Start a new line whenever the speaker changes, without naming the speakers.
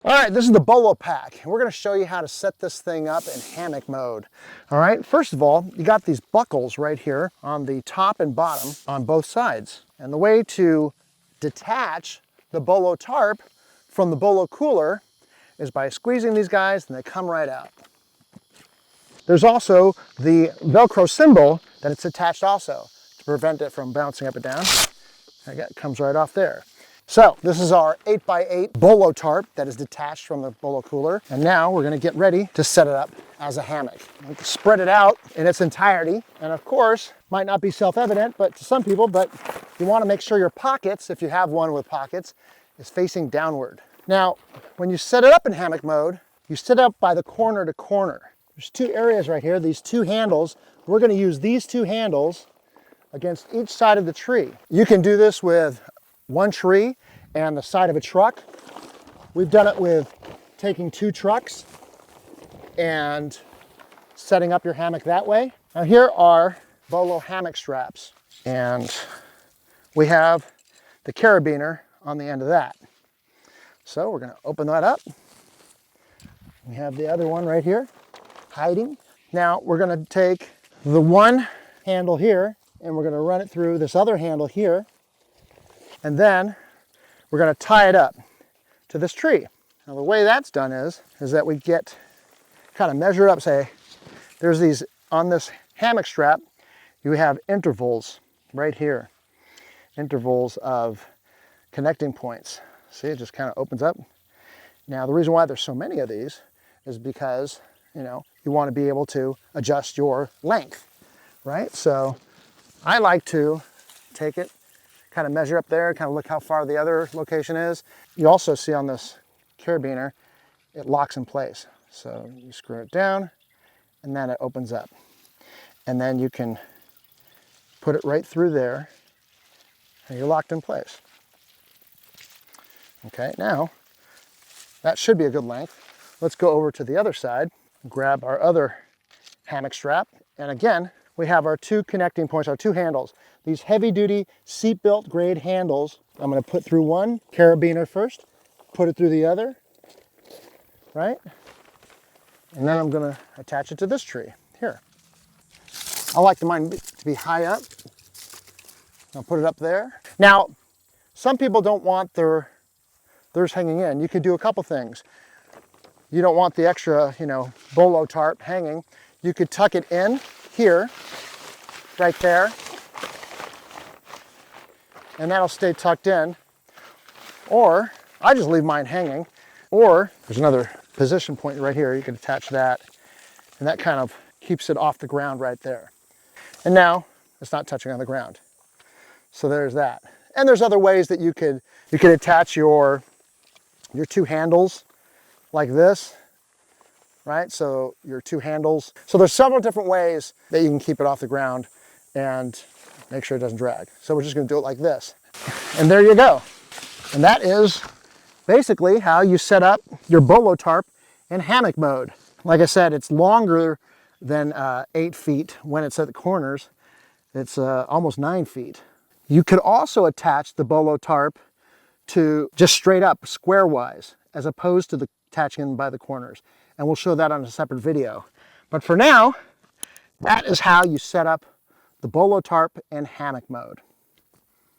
All right, this is the Bolo Pack. We're gonna show you how to set this thing up in hammock mode. All right, first of all, you got these buckles right here on the top and bottom on both sides. And the way to detach the Bolo Tarp from the Bolo cooler is by squeezing these guys and they come right out. There's also the Velcro symbol that it's attached also to prevent it from bouncing up and down. It comes right off there. So this is our 8x8 Bolo Tarp that is detached from the Bolo cooler. And now we're gonna get ready to set it up as a hammock. We can spread it out in its entirety. And of course, might not be self-evident, but to some people, but you wanna make sure your pockets, if you have one with pockets, is facing downward. Now, when you set it up in hammock mode, you sit up by the corner to corner. There's two areas right here, these two handles. We're gonna use these two handles against each side of the tree. You can do this with one tree and the side of a truck. We've done it with taking two trucks and setting up your hammock that way. Now here are Bolo hammock straps, and we have the carabiner on the end of that. So we're gonna open that up. We have the other one right here, hiding. Now we're gonna take the one handle here and we're gonna run it through this other handle here. And then we're gonna tie it up to this tree. Now the way that's done is that we kind of measure up, say, there's these, on this hammock strap, you have intervals right here. Intervals of connecting points. See, it just kind of opens up. Now the reason why there's so many of these is because, you want to be able to adjust your length, right? So I like to take it, kind of measure up there, kind of look how far the other location is. You also see on this carabiner, it locks in place. So you screw it down and then it opens up. And then you can put it right through there and you're locked in place. Okay, now that should be a good length. Let's go over to the other side, grab our other hammock strap. And again, we have our two connecting points, our two handles. These heavy-duty seatbelt grade handles. I'm going to put through one carabiner first, put it through the other, right? And then I'm going to attach it to this tree here. I like mine to be high up. I'll put it up there. Now, some people don't want theirs hanging in. You could do a couple things. You don't want the extra, Bolo tarp hanging. You could tuck it in here, right there, and that'll stay tucked in. Or I just leave mine hanging. Or there's another position point right here. You can attach that, and that kind of keeps it off the ground right there. And now it's not touching on the ground. So there's that. And there's other ways that you could attach your two handles like this, right? So your two handles. So there's several different ways that you can keep it off the ground and make sure it doesn't drag. So we're just gonna do it like this. And there you go. And that is basically how you set up your Bolo tarp in hammock mode. Like I said, it's longer than 8 feet when it's at the corners. It's almost 9 feet. You could also attach the Bolo tarp to just straight up square-wise, as opposed to the attaching in by the corners. And we'll show that on a separate video. But for now, that is how you set up the Bolo tarp in hammock mode.